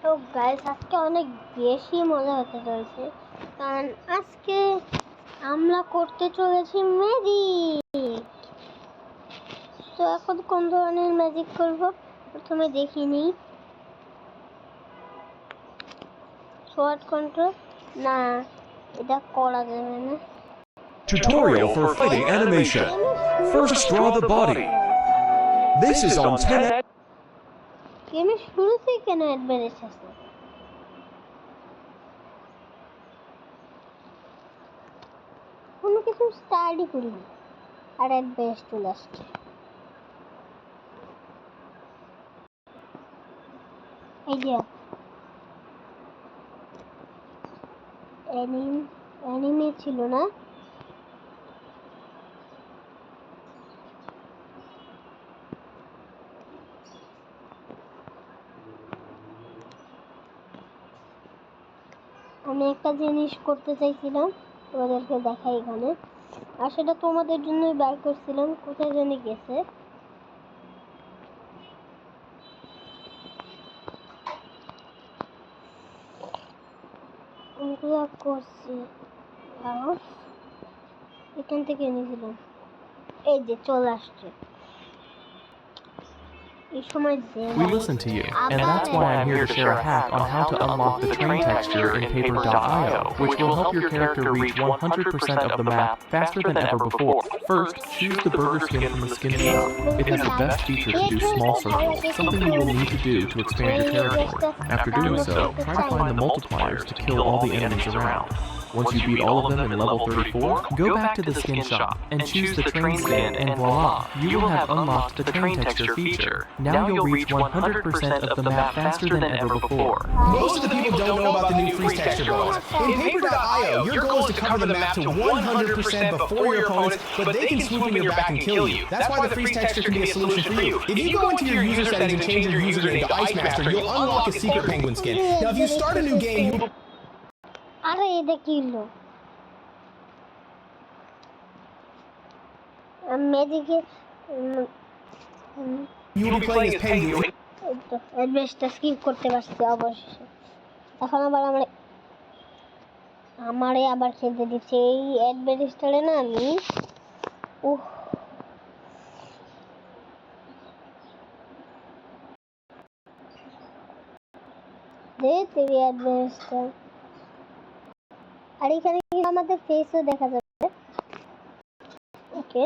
তো গাইস আজকে অনেক বেশি মজা হতে চলেছে, কারণ আজকে আমরা করতে চলেছি ম্যাজিক। তো এখন কোন ধরনের ম্যাজিক করব প্রথমে দেখি নিই। শর্ট কন্ট্রোল না, এটা করা যাবে না। Tutorial for fighting animation. First draw the body. This is on 10. গেমের শুরুতেই কেন অ্যাডভারেজ আছে? কোনো কিছু স্টার্টই করিনি আর অ্যাডভারেজ চলে আসছে। এই যে অ্যানিমে ছিল না, আমি একটা জিনিস করতে চাইছিলাম, তোমাদেরকে দেখাই এখানে, আর সেটা তোমাদের জন্যই বের করছিলাম। কোথায় জানি গেছে, করছি এখান থেকে এনেছিলাম। এই যে চলে আসছে। We listen to you, and that's why I'm here to share a hack on how to unlock the train texture in Paper.io, which will help your character reach 100% of the map faster than ever before. First, choose the burger skin from the skin shop. It has the best feature to do small circles, something you will need to do to expand your territory. After doing so, try to find the multipliers to kill all the enemies around. Once you beat all of them in level 34, go back to the skin shop and choose the train skin, and voila, you will have unlocked the train texture feature. Now you'll reach 100% of the map faster than ever before. Most of the people don't know about the new freeze texture bonus. In Paper.io, your goal is to cover the map to 100% before your opponents, but they can swoop in your back and kill you. That's why the freeze texture can be a solution for you. If you go into your user settings and change your username to Ice Master, you'll unlock a secret penguin skin. Now if you start a new game, you will... আরে এটা কি হলো? ম্যাজিকে be playing as Penguin. অ্যাডভেস্টটা skip করতে পারছি অবশেষে। এখন আবার আমারে আবার খেলতে দিচ্ছে এই অ্যাডভেস্টারে না। আমি দে তুই অ্যাডভেস্টার। আর এখানে আমাদের ফেসও দেখা যাবে। ওকে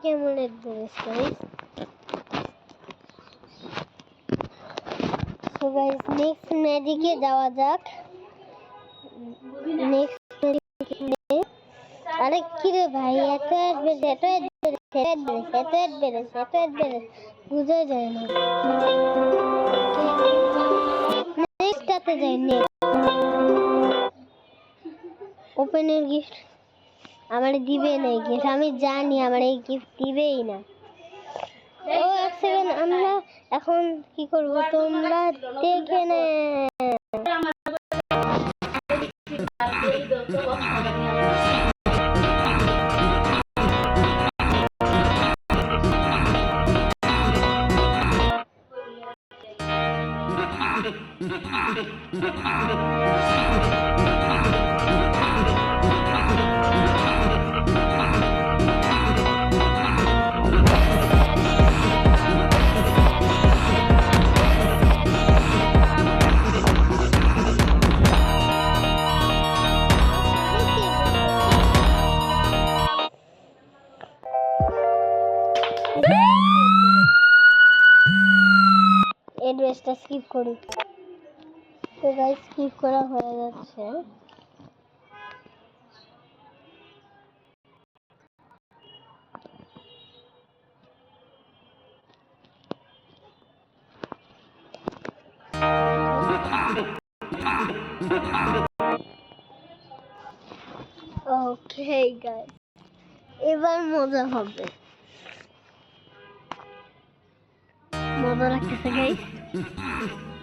কেমন অ্যাডভারেজ গাইস। সো গাইস নেক্সট ম্যাজিকে যাওয়া যাক। নেক্সট ম্যাজিকে আরে কি রে ভাই, এত অ্যাডভারেজ বুঝা যায় না। নেক্সটটাতে যাই। নেক্সট ওপেনের গিফট আমার দিবে না এই গিফট, আমি জানি আমার এই গিফট দিবেই না। ও এক সেকেন্ড, আমরা এখন কি করব তোমরা দেখে নে। এড্রেসটা স্কিপ করি। তো গাইস স্কিপ করা হয়ে যাচ্ছে। ওকে গাইস, এবার মজা হবে, মজা লাগতেছে গাইস।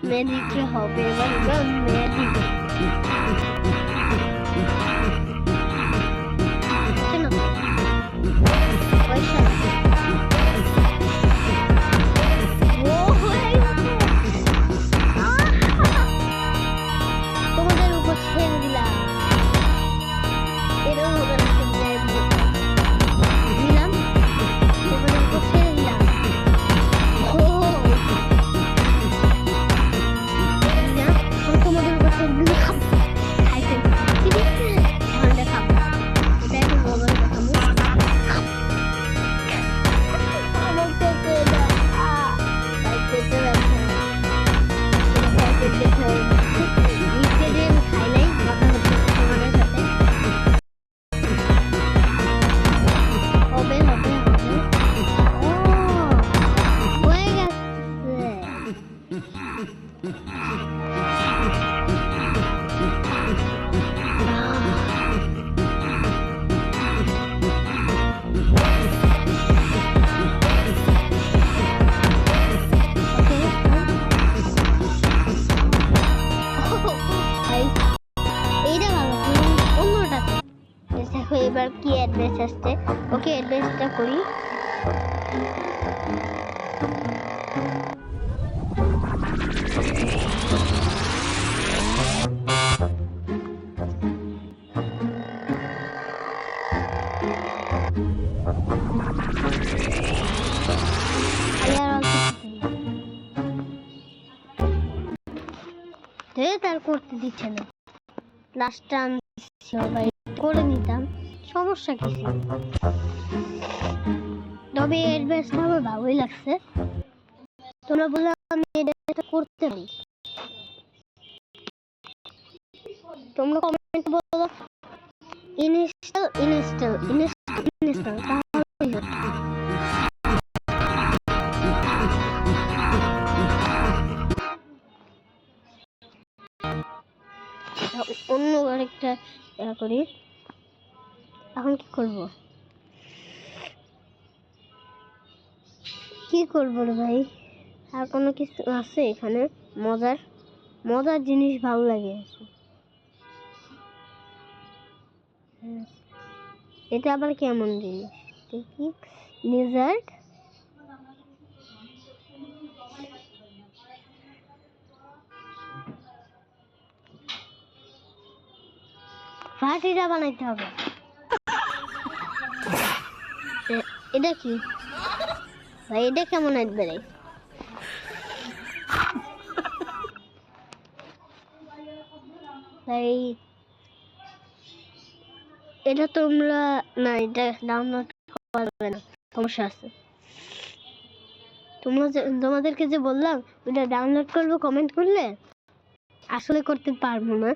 ম্যাজিক হবে এবার, ম্যাজিক তোমাদের উপর ছেড়ে দিলাম। এরকম হবে না, দিলাম তোমাদের উপর ছেড়ে দিলাম। তোমাদের উপর ছেড়ে দিলে খাইতে খাবো, এটা একটু মজা দেখাবো। আমার পেটে এবার কি অ্যাড্রেস আসছে, ওকে অ্যাড্রেসটা করি। তার করতে দিচ্ছে না, লাস্টটা আমি সবাই করে নিতাম, সমস্যা কিছু। তবে এই অ্যাডভাইসটা আমার ভালোই লাগছে। তোমরা বললে আমি এটা করতে পারি, তোমরা কমেন্ট বলো ইনস্টল ইনস্টল ইনস্টল ইনস্টল, তাহলে অন্য আরেকটা করি। এখন কি করব, কি করবো রে ভাই? আর কোনো কিছু আছে এখানে মজার মজার জিনিস? ভালো লাগে এটা আবার কেমন জিনিস দেখি। লিজার্ড, পার্টিটা বানাইতে হবে। এটা কি ভাই, এটা কেমন আসবে রে? ভাই এটা তোমরা না, এটা ডাউনলোড করা যাবে না, সমস্যা আছে। তোমাদেরকে যে বললাম ওটা ডাউনলোড করবো কমেন্ট করলে, আসলে করতে পারবো না।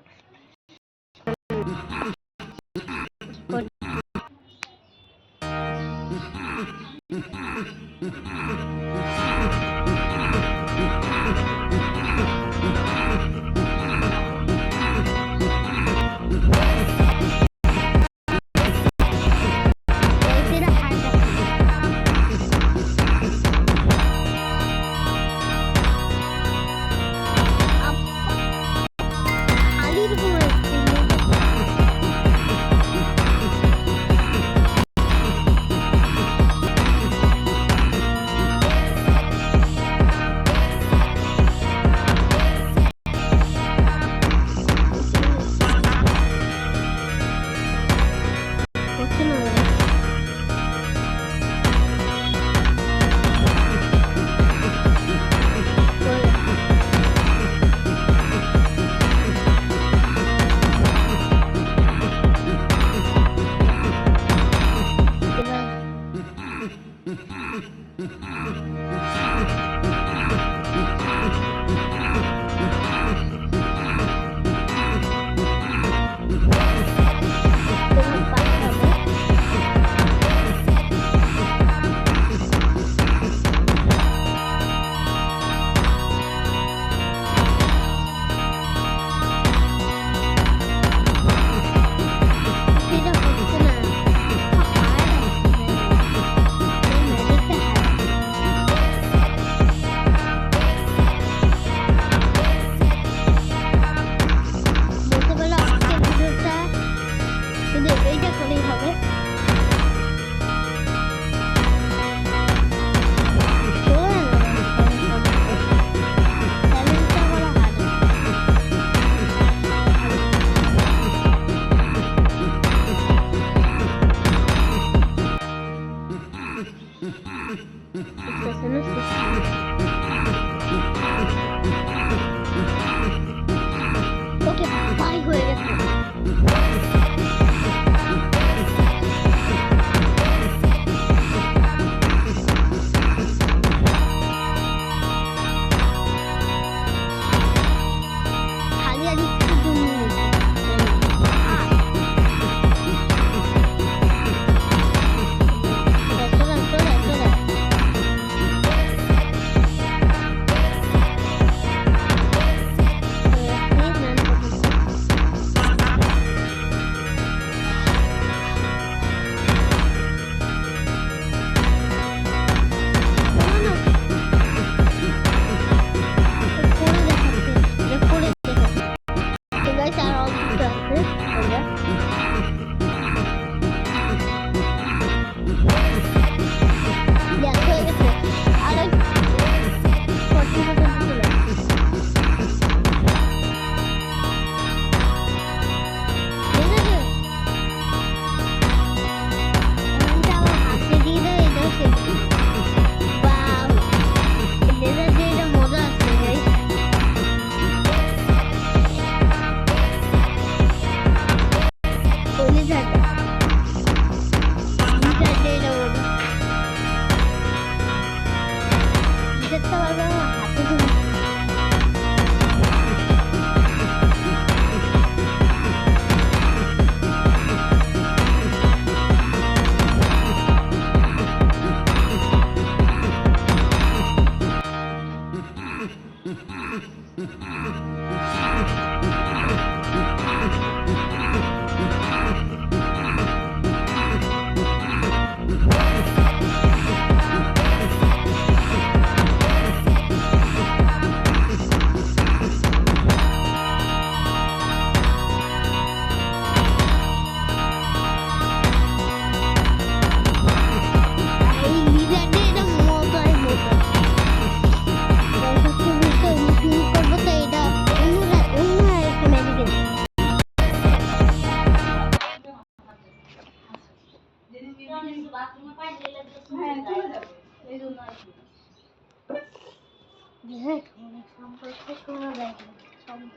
দেখ অনেক সম্পর্কে শোনা যায় শব্দ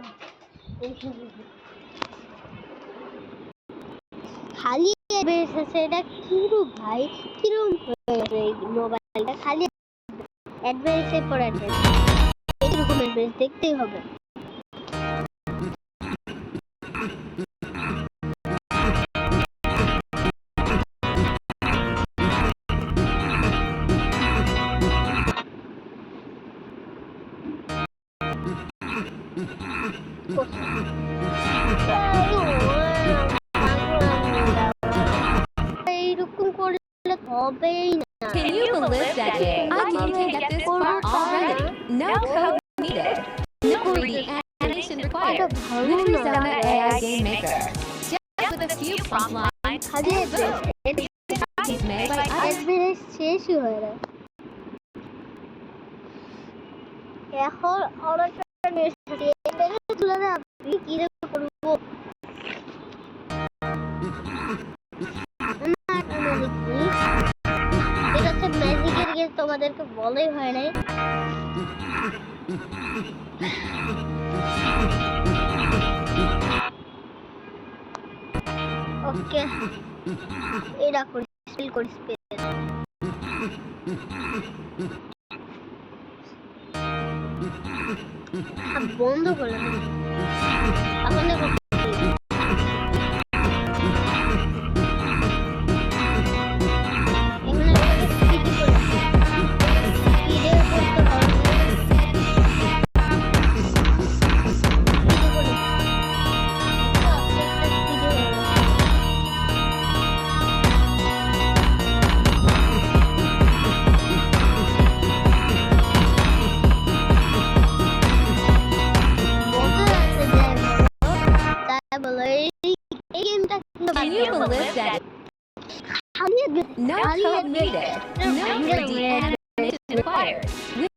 এইখানে খালি বেরিয়েছে এটা কিরূপ ভাই কিরম হয়ে গেছে এই মোবাইলটা খালি অ্যাডভার্টাইজের পর অ্যাডভার্টাইজ এইরকম অ্যাডভার্টাইজ দেখতেই হবে এইরকম করলে হবেই না Can you believe that I didn't get this far already? No code needed. No 3D animation required. With Rizona AI Game Maker. Just with a few prompt lines খালি and boom, it's made by us. Advertise শেষই হয় না এখন অনেকটা নেশাতে advertise তুলে না আমি কি করবো এটা হচ্ছে ম্যাজিকের গেম তোমাদেরকে বলাই হয় নাই ওকে এটা করি স্পিল করি স্পিল বন্ধ করে এখন দেখো Can you believe that? No code needed. No 3D animation required.